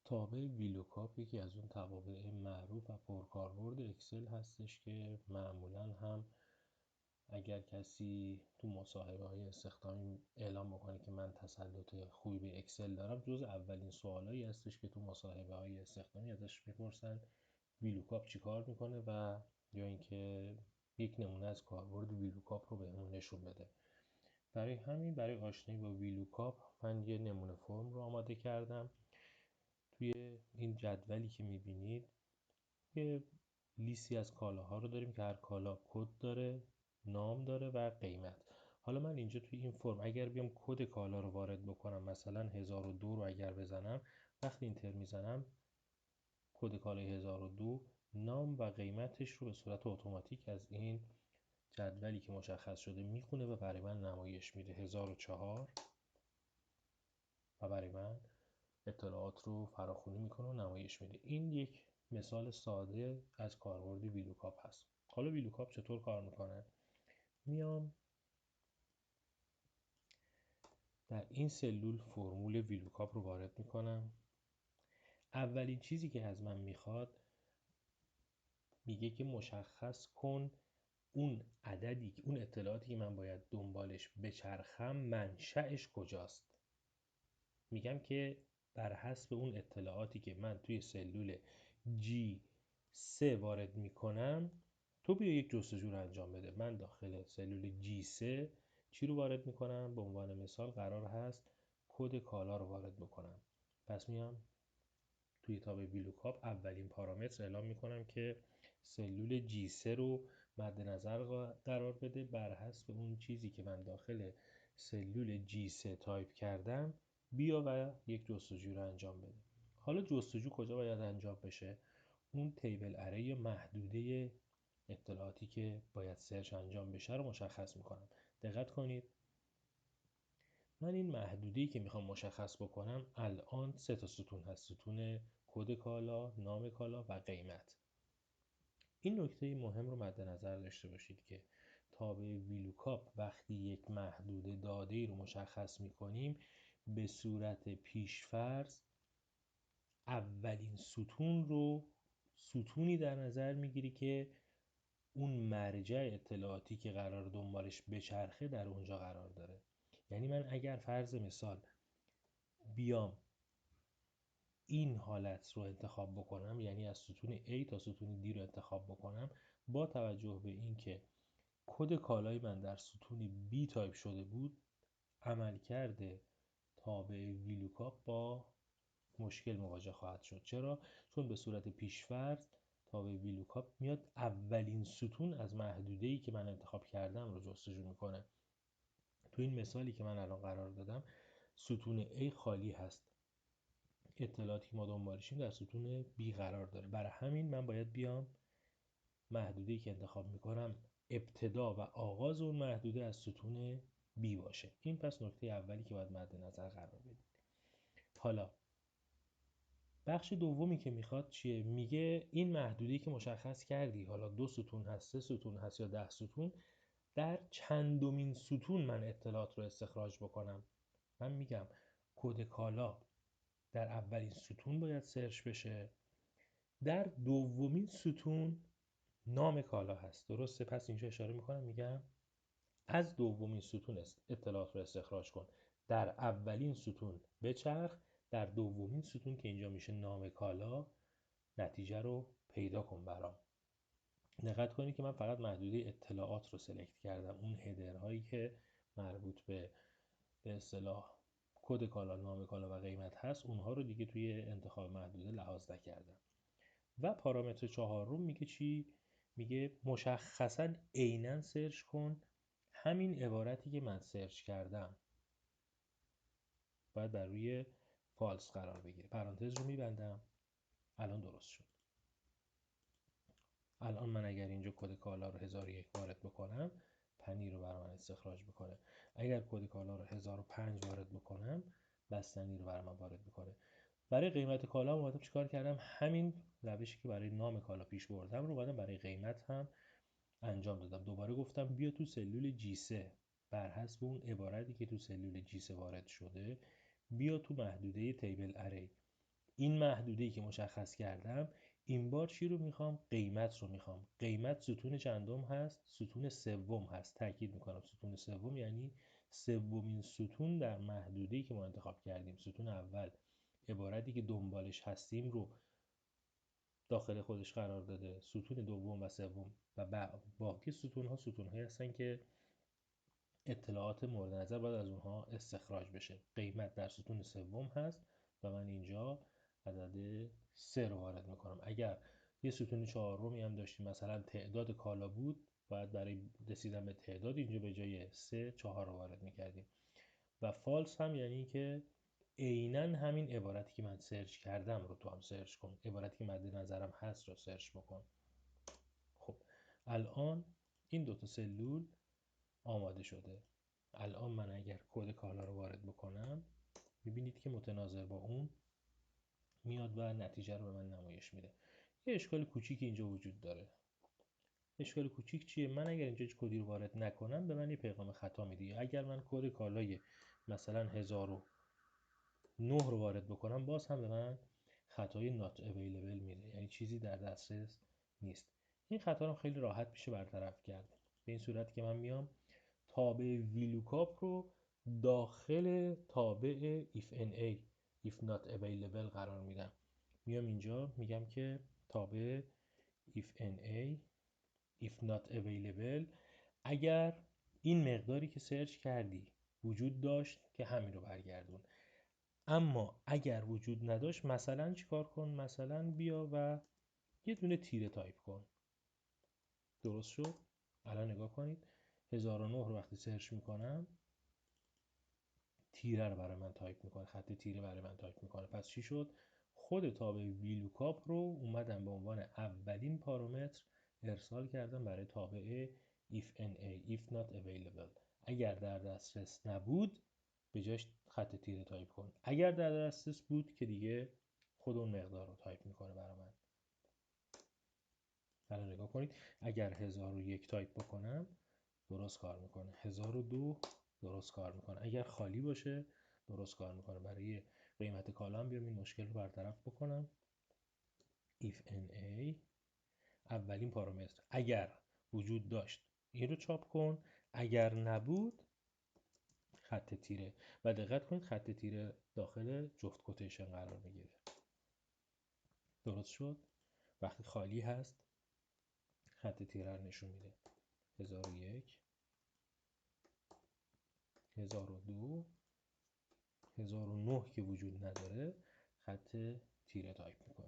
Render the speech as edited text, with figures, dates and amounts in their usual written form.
تابع ویلوکاپ یکی از اون توابع معروف و پرکاربرد اکسل هستش که معمولاً هم اگر کسی تو مصاحبه‌های استخدامی اعلام بکنه که من تسلط خوبی به اکسل دارم، جز اولین سوالایی هستش که تو مصاحبه‌های استخدامی ازش میپرسن ویلوکاپ چی کار میکنه و یا اینکه یک نمونه از کاربرد ویلوکاپ رو بهمون نشون بده. برای همین برای آشنایی با ویلوکاپ من یه نمونه فرم رو آماده کردم. توی این جدولی که میبینید یه لیستی از کالاها رو داریم که هر کالا کد داره، نام داره و قیمت. حالا من اینجا توی این فرم اگر بیام کد کالا رو وارد بکنم، مثلا 1002 رو اگر بزنم، وقتی اینتر میزنم کد کالای 1002 نام و قیمتش رو به صورت اتوماتیک از این جدولی که مشخص شده میخونه و برای من نمایش میده 1004 و برای من اطلاعات رو فراخوانی میکنه و نمایش میده. این یک مثال ساده از کاربرد ویلوکاپ هست. حالا ویلوکاپ چطور کار میکنه؟ میام در این سلول فرمول ویلوکاپ رو وارد میکنم. اولین چیزی که از من میخواد میگه که مشخص کن اون عددی، اون اطلاعاتی که من باید دنبالش بچرخم منشأش کجاست. میگم که بر حسب اون اطلاعاتی که من توی سلول G3 وارد میکنم تو بیا یک جستجو رو انجام بده. من داخل سلول G3 چی رو وارد میکنم؟ به عنوان مثال قرار هست کد کالا رو وارد بکنم. پس میام توی تابع ویلوکاپ اولین پارامتر اعلام میکنم که سلول G3 رو مد نظر قرار بده بر حسب اون چیزی که من داخل سلول G3 تایپ کردم بیا و یک جستجو رو انجام بده. حالا جستجو کجا باید انجام بشه؟ اون تیبل اره یا محدوده اطلاعاتی که باید سرچ انجام بشه رو مشخص میکنم. دقت کنید من این محدوده‌ای که میخوام مشخص بکنم الان 3 تا ستون هست: ستون کد کالا، نام کالا و قیمت. این نکته مهم رو مد نظر داشته باشید که تابع ویلوکاپ وقتی یک محدوده داده‌ای رو مشخص میکنیم به صورت پیشفرض اولین ستون رو ستونی در نظر میگیری که اون مرجع اطلاعاتی که قرار دنبالش بچرخه در اونجا قرار داره. یعنی من اگر فرض مثال بیام این حالت رو انتخاب بکنم، یعنی از ستون A تا ستون D رو انتخاب بکنم، با توجه به اینکه کد کالای من در ستون B تایپ شده بود، عملکرد تابع ویلوکاپ با مشکل مواجه خواهد شد. چرا؟ چون به صورت پیشفرض تابع ویلوکاپ میاد اولین ستون از محدوده‌ای که من انتخاب کردم رو جستجو میکنه. تو این مثالی که من الان قرار دادم ستون A خالی هست، اطلاعاتی که ما دنبالشیم در ستون B قرار داره. برای همین من باید بیام محدوده‌ای که انتخاب میکنم ابتدا و آغاز اون محدوده از ستون B باشه. این پس نکته اولی که باید مد نظر قرار بدید. حالا بخش دومی که میخواد چیه؟ میگه این محدوده‌ای که مشخص کردی، حالا 2 ستون هست، 3 ستون هست یا 10 ستون، در چندمین ستون من اطلاعات رو استخراج بکنم. من میگم کد کالا در اولین ستون باید سرچ بشه، در دومین ستون نام کالا هست. درسته؟ پس اینجا اشاره میکنم میگم از دومین ستون اطلاعات رو استخراج کن، در اولین ستون بچرخ، در دومین ستون که اینجا میشه نام کالا نتیجه رو پیدا کن برام. دقت کنید که من فقط محدوده اطلاعات رو سلکت کردم، اون هدرهایی که مربوط به اصطلاح کد کالا، نام کالا و قیمت هست اونها رو دیگه توی انتخاب محدوده لحاظ نکردم. و پارامتر چهارم میگه چی؟ میگه مشخصاً عیناً سرچ کن همین عبارتی که من سرچ کردم باید بر روی فالس قرار بگیره. پرانتز رو میبندم. الان درست شد. الان من اگر اینجا کد کالا رو 1001 وارد بکنم پنیر رو برای من استخراج بکنه. اگر کد کالا رو 1005 وارد بکنم بستنی رو برای من وارد بکنه. برای قیمت کالا اومدم چیکار کردم؟ همین روشی که برای نام کالا پیش بردم رو اومدم برای قیمت هم انجام دادم. دوباره گفتم بیا تو سلول G3 بر حسب اون عبارتی که تو سلول G3 وارد شده بیا تو محدوده تیبل اره این محدوده‌ای که مشخص کردم این بار چی رو میخوام؟ قیمت رو میخوام. قیمت ستون چندم هست؟ ستون سوم هست. تاکید میکنم ستون سوم یعنی سومین ستون در محدوده‌ای که ما انتخاب کردیم. ستون اول عبارتی که دنبالش هستیم رو داخل خودش قرار داده. ستون دوم و سوم و باقی ستون ها ستون هایی هستن که اطلاعات مورد نظر باید از اونها استخراج بشه. قیمت در ستون سوم هست و من اینجا عدد 3 رو وارد میکنم. اگر یه ستون چهارمی هم داشتیم مثلا تعداد کالا بود، باید برای رسیدن به تعداد اینجا به جای 3 4 رو وارد میکردیم. و فالس هم یعنی که عیناً همین عبارتی که من سرچ کردم رو تو هم سرچ کن، عبارتی که مد نظرم هست رو سرچ بکن. خب الان این دوتا سلول آماده شده. الان من اگر کد کالا رو وارد بکنم میبینید که متناظر با اون میاد و نتیجه رو به من نمایش میده. یه اشکال کوچیک اینجا وجود داره. اشکال کوچیک چیه؟ من اگر اینجا کدی رو وارد نکنم به من یه پیغام خطا میده. اگر من کد کالای مثلا 1009 رو وارد بکنم باز هم به من خطای not available میده، یعنی چیزی در دسترس نیست. این خطا رو خیلی راحت میشه برطرف کرد. به این صورت که من میام تابع VLOOKUP رو داخل تابع IFNA if not available قرار میدم. میام اینجا میگم که تابع IFNA if not available اگر این مقداری که سرچ کردی وجود داشت که همین رو برگردون، اما اگر وجود نداشت مثلا چیکار کن؟ مثلا بیا و یه دونه تیره تایپ کن. درست شد؟ الان نگاه کنید 1009 رو وقتی سرچ میکنم تیره رو برای من تایپ میکنه، خط تیره برای من تایپ میکنه. پس چی شد؟ خود تابع VLOOKUP رو اومدم به عنوان اولین پارامتر ارسال کردم برای تابع IFNA if not available. اگر در دسترس نبود به جاش خط تیره تایپ کن، اگر در دسترس بود که دیگه خود اون مقدار رو تایپ میکنه برای من. الان نگاه کنید اگر 1001 تایپ بکنم درست کار میکنه، 1002 درست کار میکنه، اگر خالی باشه درست کار میکنه. برای قیمت کالا هم بیام این مشکل رو برطرف بکنم. if na اولین پارامتر اگر وجود داشت این رو چاپ کن، اگر نبود خط تیره. و دقت کنید خط تیره داخل جفت کوتیشن قرار میگیره. درست شد؟ وقتی خالی هست خط تیره رو نشون میده. 1001 1002 1009 که وجود نداره خط تیره تایپ میکنه.